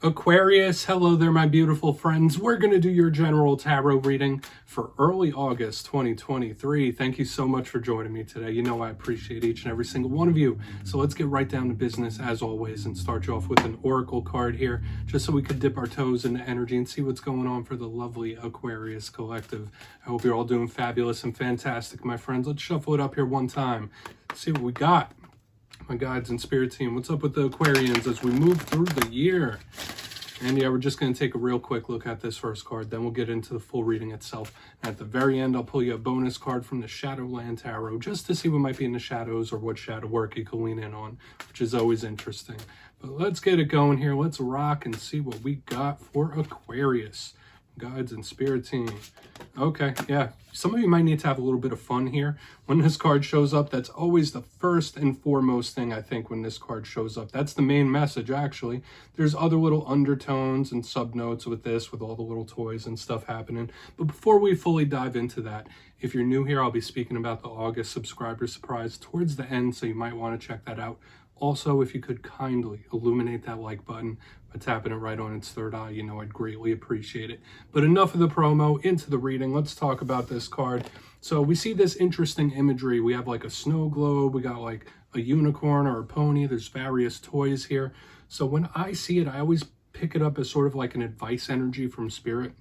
Aquarius, hello there, my beautiful friends. We're going to do your general tarot reading for early August 2023. Thank you so much for joining me today. You know I appreciate each and every single one of you. So let's get right down to business as always and start you off with an oracle card here, just so we could dip our toes into energy and see what's going on for the lovely Aquarius collective. I hope you're all doing fabulous and fantastic, my friends. Let's shuffle it up here one time. See what we got. My guides and spirit team, what's up with the Aquarians as we move through the year? And yeah, we're just going to take a real quick look at this first card, then we'll get into the full reading itself. And at the very end, I'll pull you a bonus card from the Shadowland Tarot, just to see what might be in the shadows or what shadow work you can lean in on, which is always interesting. But let's get it going here. Let's rock and see what we got for Aquarius. Guides and spirit team. Okay, yeah, some of you might need to have a little bit of fun here when this card shows up. That's always the first and foremost thing, I think, when this card shows up. That's the main message, actually. There's other little undertones and subnotes with this, with all the little toys and stuff happening. But before we fully dive into that, if you're new here, I'll be speaking about the August subscriber surprise towards the end, so you might want to check that out. Also, if you could kindly illuminate that like button by tapping it right on its third eye, you know I'd greatly appreciate it. But enough of the promo, into the reading. Let's talk about this card. So we see this interesting imagery. We have like a snow globe. We got like a unicorn or a pony. There's various toys here. So when I see it, I always pick it up as sort of like an advice energy from spirit,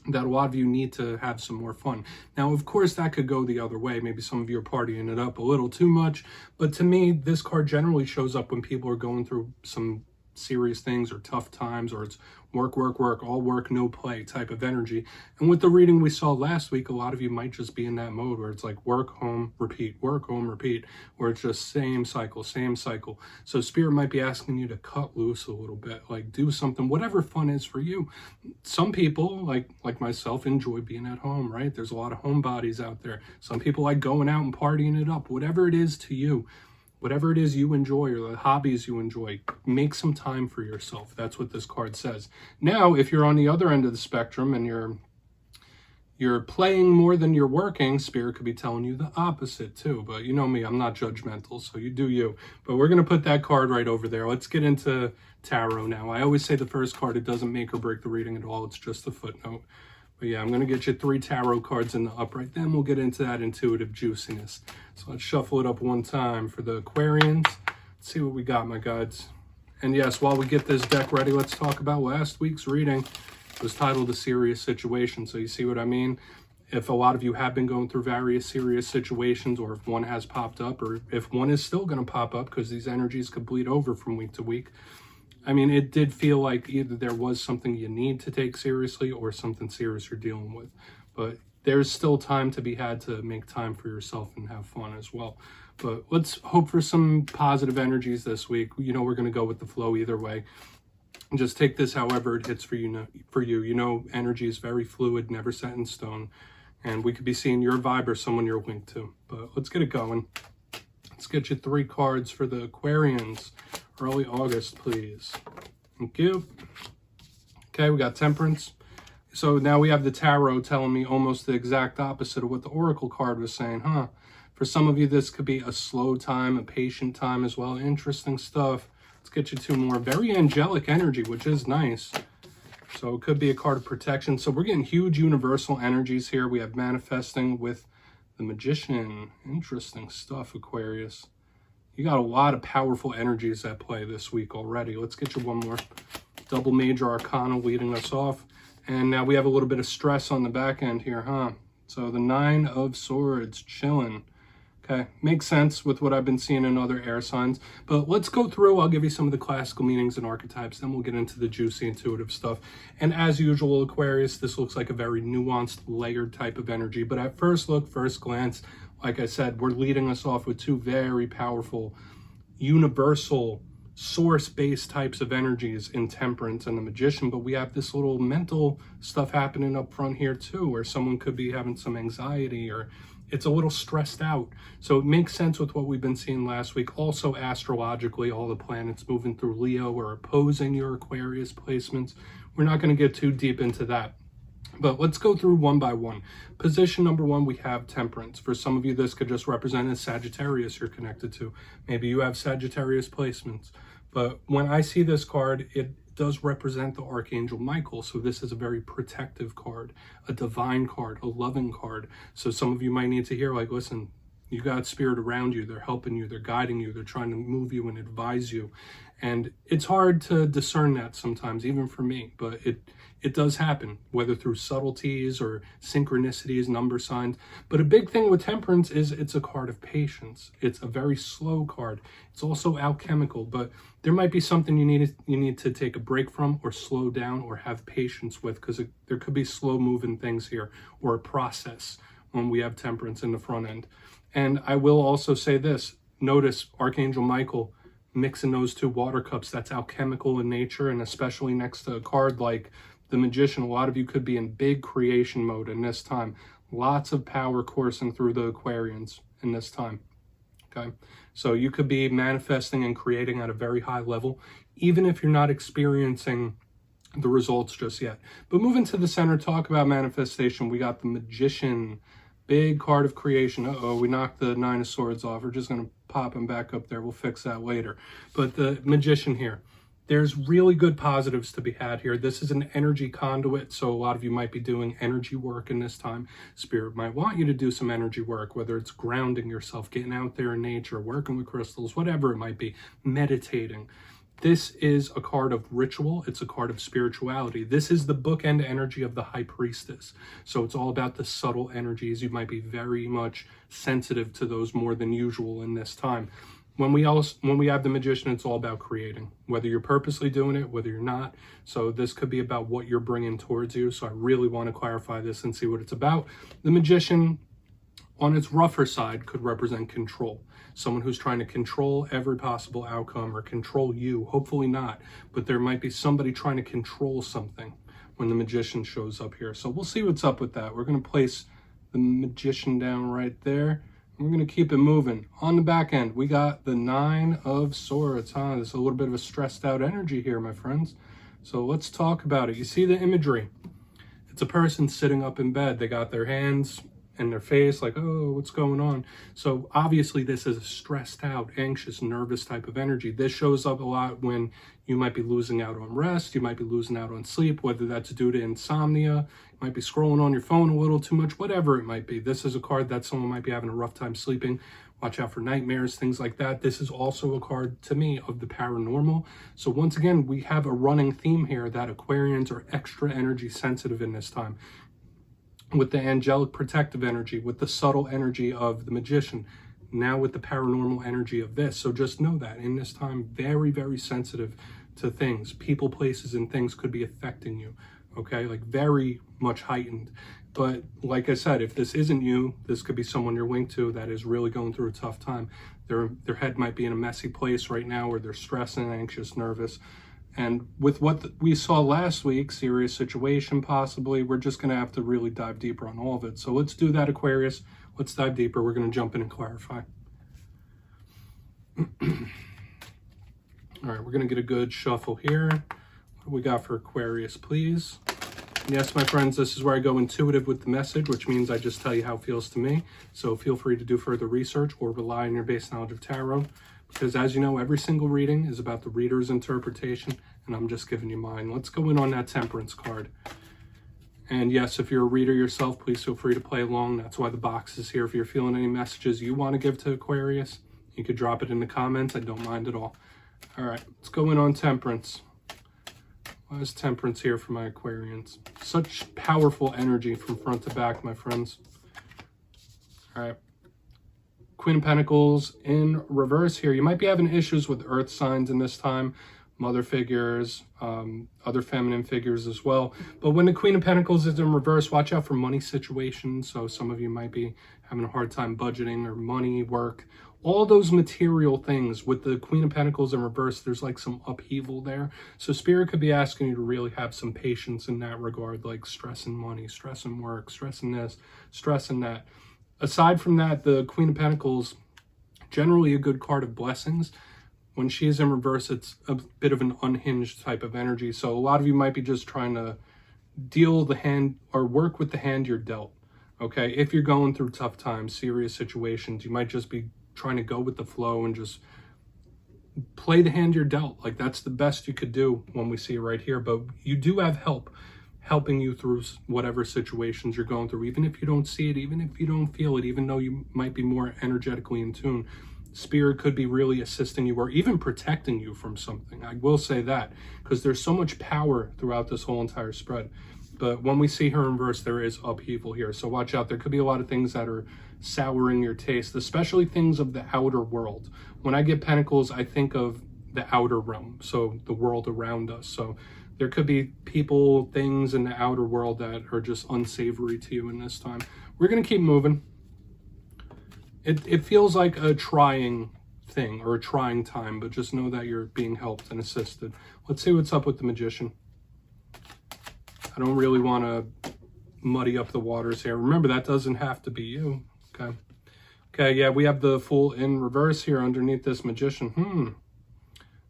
that a lot of you need to have some more fun. Now, of course, that could go the other way. Maybe some of you are partying it up a little too much. But to me, this card generally shows up when people are going through some serious things or tough times, or it's work, all work, no play type of energy. And with the reading we saw last week, a lot of you might just be in that mode where it's like work, home, repeat, where it's just same cycle. So spirit might be asking you to cut loose a little bit, like do something, whatever fun is for you. Some people, like myself, enjoy being at home, right? There's a lot of homebodies out there. Some people like going out and partying it up. Whatever it is to you, whatever it is you enjoy or the hobbies you enjoy, make some time for yourself. That's what this card says. Now, if you're on the other end of the spectrum and you're playing more than you're working, spirit could be telling you the opposite too. But you know me, I'm not judgmental, so you do you. But we're going to put that card right over there. Let's get into tarot now. I always say the first card, it doesn't make or break the reading at all. It's just a footnote. But yeah, I'm going to get you 3 tarot cards in the upright. Then we'll get into that intuitive juiciness. So let's shuffle it up one time for the Aquarians. Let's see what we got, my guides. And yes, while we get this deck ready, let's talk about last week's reading. It was titled A Serious Situation. So you see what I mean? If a lot of you have been going through various serious situations, or if one has popped up, or if one is still going to pop up, because these energies could bleed over from week to week. I mean, it did feel like either there was something you need to take seriously or something serious you're dealing with. But there's still time to be had to make time for yourself and have fun as well. But let's hope for some positive energies this week. You know, we're going to go with the flow either way. And just take this however it hits for you. You know, energy is very fluid, never set in stone. And we could be seeing your vibe or someone you're linked to. But let's get it going. Let's get you 3 cards for the Aquarians. Early August, please. Thank you. Okay, we got Temperance. So now we have the tarot telling me almost the exact opposite of what the oracle card was saying, huh? For some of you, this could be a slow time, a patient time as well. Interesting stuff. Let's get you 2 more. Very angelic energy, which is nice. So it could be a card of protection. So we're getting huge universal energies here. We have manifesting with the Magician. Interesting stuff, Aquarius. You got a lot of powerful energies at play this week already. Let's get you 1 more. Double major arcana leading us off. And now we have a little bit of stress on the back end here, huh? So the 9 of Swords, chilling. Okay, makes sense with what I've been seeing in other air signs. But let's go through. I'll give you some of the classical meanings and archetypes. Then we'll get into the juicy, intuitive stuff. And as usual, Aquarius, this looks like a very nuanced, layered type of energy. But at first look, first glance, like I said, we're leading us off with 2 very powerful, universal, source-based types of energies in Temperance and the Magician. But we have this little mental stuff happening up front here too, where someone could be having some anxiety or it's a little stressed out. So it makes sense with what we've been seeing last week. Also astrologically, all the planets moving through Leo or opposing your Aquarius placements. We're not going to get too deep into that. But let's go through one by one. Position number 1, we have Temperance. For some of you, this could just represent a Sagittarius you're connected to. Maybe you have Sagittarius placements. But when I see this card, it does represent the Archangel Michael. So this is a very protective card, a divine card, a loving card. So some of you might need to hear, like, listen, you got spirit around you. They're helping you. They're guiding you. They're trying to move you and advise you. And it's hard to discern that sometimes, even for me, but it does happen, whether through subtleties or synchronicities, number signs. But a big thing with Temperance is it's a card of patience. It's a very slow card. It's also alchemical, but there might be something you need to take a break from, or slow down, or have patience with, because there could be slow moving things here, or a process when we have Temperance in the front end. And I will also say this, notice Archangel Michael mixing those two water cups. That's alchemical in nature, and especially next to a card like the Magician, a lot of you could be in big creation mode in this time. Lots of power coursing through the Aquarians in this time. Okay, so you could be manifesting and creating at a very high level, even if you're not experiencing the results just yet. But moving to the center, talk about manifestation. We got the Magician, big card of creation. Uh-oh, we knocked the Nine of Swords off. We're just going to pop him back up there. We'll fix that later. But the Magician here, there's really good positives to be had here. This is an energy conduit, so a lot of you might be doing energy work in this time. Spirit might want you to do some energy work, whether it's grounding yourself, getting out there in nature, working with crystals, whatever it might be, meditating. This is a card of ritual. It's a card of spirituality. This is the bookend energy of the High Priestess. So it's all about the subtle energies. You might be very much sensitive to those more than usual in this time. When we have the Magician, it's all about creating, whether you're purposely doing it, whether you're not. So this could be about what you're bringing towards you. So I really want to clarify this and see what it's about. The Magician, on its rougher side, could represent control. Someone who's trying to control every possible outcome, or control you. Hopefully not, but there might be somebody trying to control something when the Magician shows up here. So we'll see what's up with that. We're going to place the Magician down right there. We're going to keep it moving. On the back end, we got the Nine of Swords. There's a little bit of a stressed out energy here, my friends. So let's talk about it. You see the imagery. It's a person sitting up in bed. They got their hands in their face, like, oh, what's going on? So obviously this is a stressed out, anxious, nervous type of energy. This shows up a lot when you might be losing out on rest. You might be losing out on sleep, whether that's due to insomnia. You might be scrolling on your phone a little too much, whatever it might be. This is a card that someone might be having a rough time sleeping. Watch out for nightmares, things like that. This is also a card, to me, of the paranormal. So once again, we have a running theme here that Aquarians are extra energy sensitive in this time, with the angelic protective energy, with the subtle energy of the Magician, now with the paranormal energy of this. So just know that in this time, very, very sensitive to things. People, places, and things could be affecting you, okay? Like very much heightened. But like I said, if this isn't you, this could be someone you're linked to that is really going through a tough time. Their head might be in a messy place right now, where they're stressing, anxious, nervous. And with what we saw last week, serious situation possibly, we're just going to have to really dive deeper on all of it. So let's do that, Aquarius. Let's dive deeper. We're going to jump in and clarify. All right, we're going to get a good shuffle here. What do we got for Aquarius, please? Yes, my friends, this is where I go intuitive with the message, which means I just tell you how it feels to me. So feel free to do further research or rely on your base knowledge of tarot. Because as you know, every single reading is about the reader's interpretation, and I'm just giving you mine. Let's go in on that Temperance card. And yes, if you're a reader yourself, please feel free to play along. That's why the box is here. If you're feeling any messages you want to give to Aquarius, you could drop it in the comments. I don't mind at all. All right, let's go in on Temperance. Why is Temperance here for my Aquarians? Such powerful energy from front to back, my friends. All right. Queen of Pentacles in reverse here. You might be having issues with earth signs in this time, mother figures, other feminine figures as well. But when the Queen of Pentacles is in reverse, watch out for money situations. So some of you might be having a hard time budgeting, or money, work, all those material things. With the Queen of Pentacles in reverse, there's like some upheaval there. So Spirit could be asking you to really have some patience in that regard, like stressing money, stressing work, stressing this, stressing that. Aside from that, the Queen of Pentacles, generally a good card of blessings. When she is in reverse, it's a bit of an unhinged type of energy. So a lot of you might be just trying to deal the hand, or work with the hand you're dealt. Okay, if you're going through tough times, serious situations, you might just be trying to go with the flow and just play the hand you're dealt. Like, that's the best you could do when we see it right here. But you do have help helping you through whatever situations you're going through, even if you don't see it, even if you don't feel it, even though you might be more energetically in tune. Spirit could be really assisting you or even protecting you from something. I will say that, because there's so much power throughout this whole entire spread. But when we see her in reverse, there is upheaval here. So watch out. There could be a lot of things that are souring your taste, especially things of the outer world. When I get Pentacles, I think of the outer realm, so the world around us. So there could be people, things in the outer world that are just unsavory to you in this time. We're going to keep moving. It feels like a trying thing or a trying time, but just know that you're being helped and assisted. Let's see what's up with the Magician. I don't really want to muddy up the waters here. Remember, that doesn't have to be you. Okay. Okay, yeah, we have the Fool in reverse here underneath this Magician.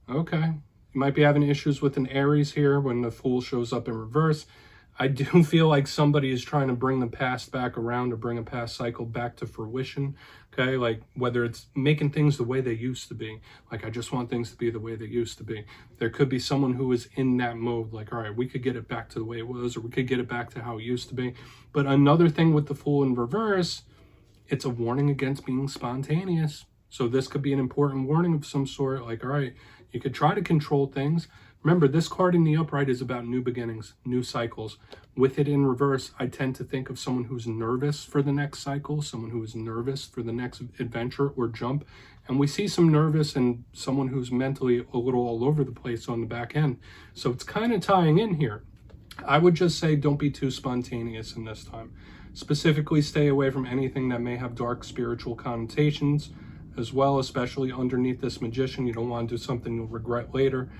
Okay. You might be having issues with an Aries here when the Fool shows up in reverse. I do feel like somebody is trying to bring the past back around or bring a past cycle back to fruition. Okay, like whether it's making things the way they used to be. Like, I just want things to be the way they used to be. There could be someone who is in that mode, like, all right, we could get it back to the way it was, or we could get it back to how it used to be. But another thing with the Fool in reverse, it's a warning against being spontaneous. So this could be an important warning of some sort. Like, all right, you could try to control things. Remember, this card in the upright is about new beginnings, new cycles. With it in reverse, I tend to think of someone who's nervous for the next cycle, someone who is nervous for the next adventure or jump. And we see some nervous and someone who's mentally a little all over the place on the back end. So it's kind of tying in here. I would just say don't be too spontaneous in this time. Specifically, stay away from anything that may have dark spiritual connotations as well, especially underneath this Magician. You don't want to do something you'll regret later.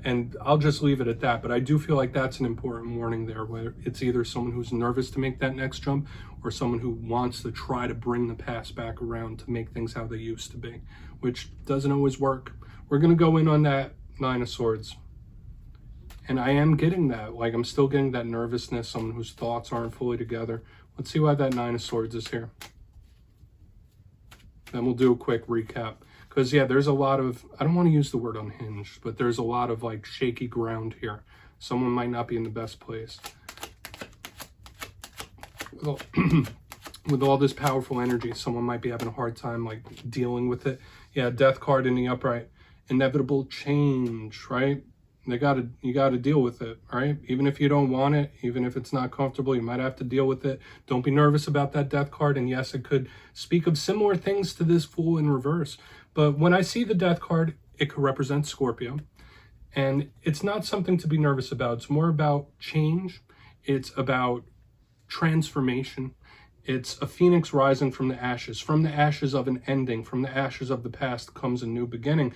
And I'll just leave it at that, but I do feel like that's an important warning there, where it's either someone who's nervous to make that next jump or someone who wants to try to bring the past back around to make things how they used to be, which doesn't always work. We're going to go in on that Nine of Swords. And I am getting that, like, I'm still getting that nervousness, someone whose thoughts aren't fully together. Let's see why that Nine of Swords is here. Then we'll do a quick recap. Because, yeah, there's a lot of, I don't want to use the word unhinged, but there's a lot of, like, shaky ground here. Someone might not be in the best place. With all this powerful energy, someone might be having a hard time, like, dealing with it. Yeah, Death card in the upright. Inevitable change, right? You gotta deal with it, right? Even if you don't want it, even if it's not comfortable, you might have to deal with it. Don't be nervous about that Death card. And yes, it could speak of similar things to this Fool in reverse. But when I see the Death card, it could represent Scorpio. And it's not something to be nervous about. It's more about change. It's about transformation. It's a phoenix rising from the ashes. From the ashes of an ending, from the ashes of the past comes a new beginning.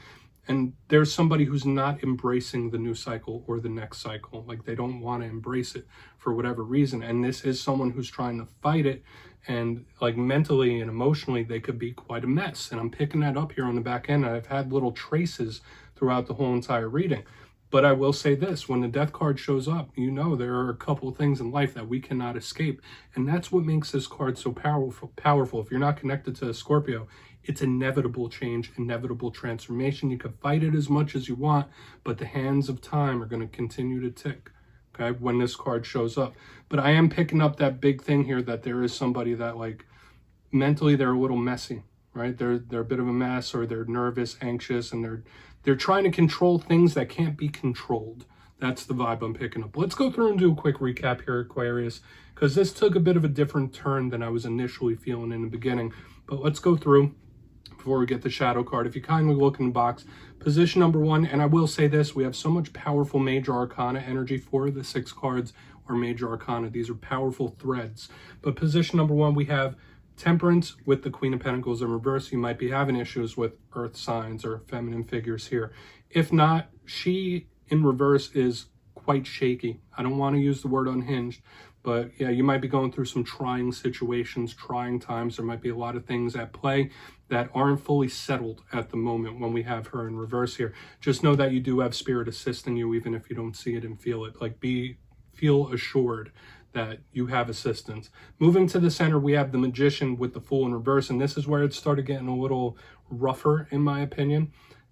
And there's somebody who's not embracing the new cycle or the next cycle. Like, they don't want to embrace it for whatever reason. And this is someone who's trying to fight it. And, like, mentally and emotionally, they could be quite a mess. And I'm picking that up here on the back end. I've had little traces throughout the whole entire reading. But I will say this, when the Death card shows up, you know there are a couple of things in life that we cannot escape. And that's what makes this card so powerful. If you're not connected to a Scorpio, it's inevitable change, inevitable transformation. You can fight it as much as you want, but the hands of time are going to continue to tick, okay, when this card shows up. But I am picking up that big thing here, that there is somebody that, like, mentally they're a little messy, right? They're a bit of a mess, or they're nervous, anxious, and they're trying to control things that can't be controlled. That's the vibe I'm picking up. Let's go through and do a quick recap here, Aquarius, because this took a bit of a different turn than I was initially feeling in the beginning. But let's go through before we get the shadow card. If you kindly look in the box, position number 1, and I will say this, we have so much powerful major arcana energy for the 6 cards or major arcana. These are powerful threads. But position number 1, we have Temperance with the Queen of Pentacles in reverse. You might be having issues with earth signs or feminine figures here. If not, she in reverse is quite shaky. I don't want to use the word unhinged, but yeah, you might be going through some trying situations, trying times. There might be a lot of things at play that aren't fully settled at the moment when we have her in reverse here. Just know that you do have spirit assisting you, even if you don't see it and feel it. Like, feel assured that you have assistance. Moving to the center, we have the Magician with the Fool in reverse, and this is where it started getting a little rougher, in my opinion.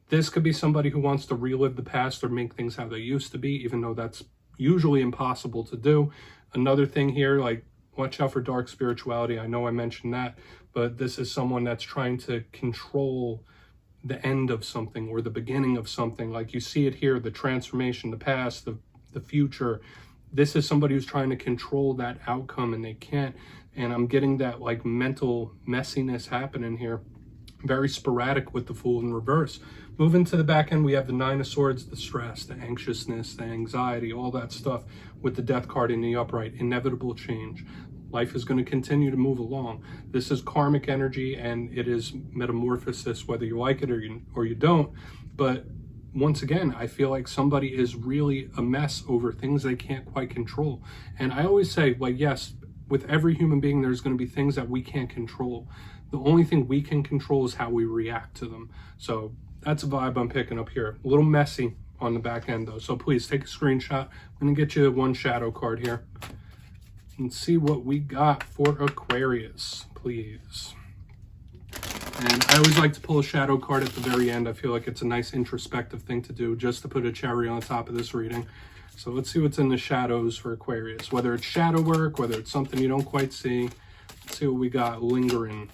This could be somebody who wants to relive the past or make things how they used to be, even though that's usually impossible to do. Another thing here, like, watch out for dark spirituality. I know I mentioned that, but this is someone that's trying to control the end of something or the beginning of something. Like you see it here, the transformation, the past, the future. This is somebody who's trying to control that outcome, and they can't. And I'm getting that like mental messiness happening here. Very sporadic with the Fool in reverse. Moving to the back end, we have the Nine of Swords, the stress, the anxiousness, the anxiety, all that stuff with the Death card in the upright. Inevitable change. Life is going to continue to move along. This is karmic energy, and it is metamorphosis, whether you like it or you don't. But once again, I feel like somebody is really a mess over things they can't quite control. And I always say, like, yes, with every human being, there's going to be things that we can't control. The only thing we can control is how we react to them. So that's a vibe I'm picking up here. A little messy on the back end, though. So please take a screenshot. I'm going to get you one shadow card here and see what we got for Aquarius, please. And I always like to pull a shadow card at the very end. I feel like it's a nice introspective thing to do, just to put a cherry on the top of this reading. So let's see what's in the shadows for Aquarius. Whether it's shadow work, whether it's something you don't quite see. Let's see what we got lingering.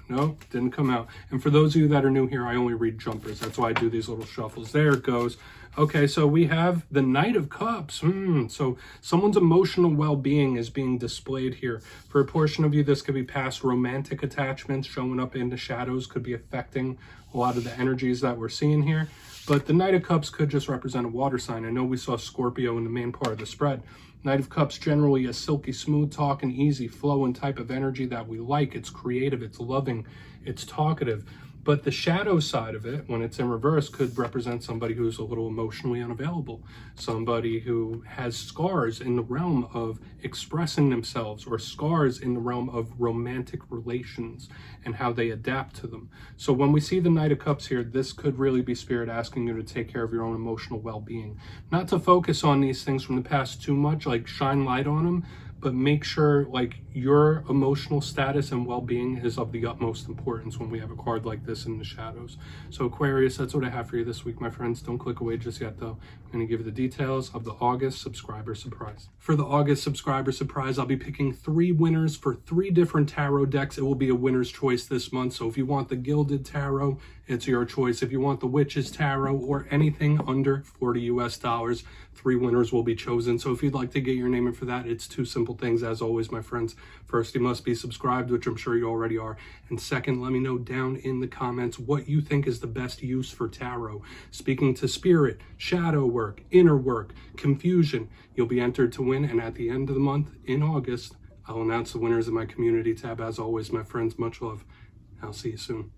No, didn't come out. And for those of you that are new here, I only read jumpers. That's why I do these little shuffles. There it goes. Okay, so we have the Knight of Cups. So someone's emotional well-being is being displayed here. For a portion of you, this could be past romantic attachments showing up in the shadows, could be affecting a lot of the energies that we're seeing here. But the Knight of Cups could just represent a water sign. I know we saw Scorpio in the main part of the spread. Knight of Cups, generally a silky, smooth talking, easy flowing type of energy that we like. It's creative, it's loving, it's talkative. But the shadow side of it, when it's in reverse, could represent somebody who's a little emotionally unavailable, somebody who has scars in the realm of expressing themselves, or scars in the realm of romantic relations and how they adapt to them. So when we see the Knight of Cups here, this could really be Spirit asking you to take care of your own emotional well-being. Not to focus on these things from the past too much, like shine light on them, but make sure like your emotional status and well-being is of the utmost importance when we have a card like this in the shadows. So Aquarius, that's what I have for you this week, my friends. Don't click away just yet, though. I'm going to give you the details of the August subscriber surprise. For the August subscriber surprise, I'll be picking 3 winners for 3 different tarot decks. It will be a winner's choice this month. So if you want the Gilded Tarot, it's your choice. If you want the Witch's Tarot or anything under $40 US, 3 winners will be chosen. So if you'd like to get your name in for that, it's 2 simple things, as always, my friends. First, you must be subscribed, which I'm sure you already are. And second, let me know down in the comments what you think is the best use for tarot. Speaking to spirit, shadow work, inner work, confusion, you'll be entered to win. And at the end of the month, in August, I'll announce the winners in my community tab. As always, my friends, much love. I'll see you soon.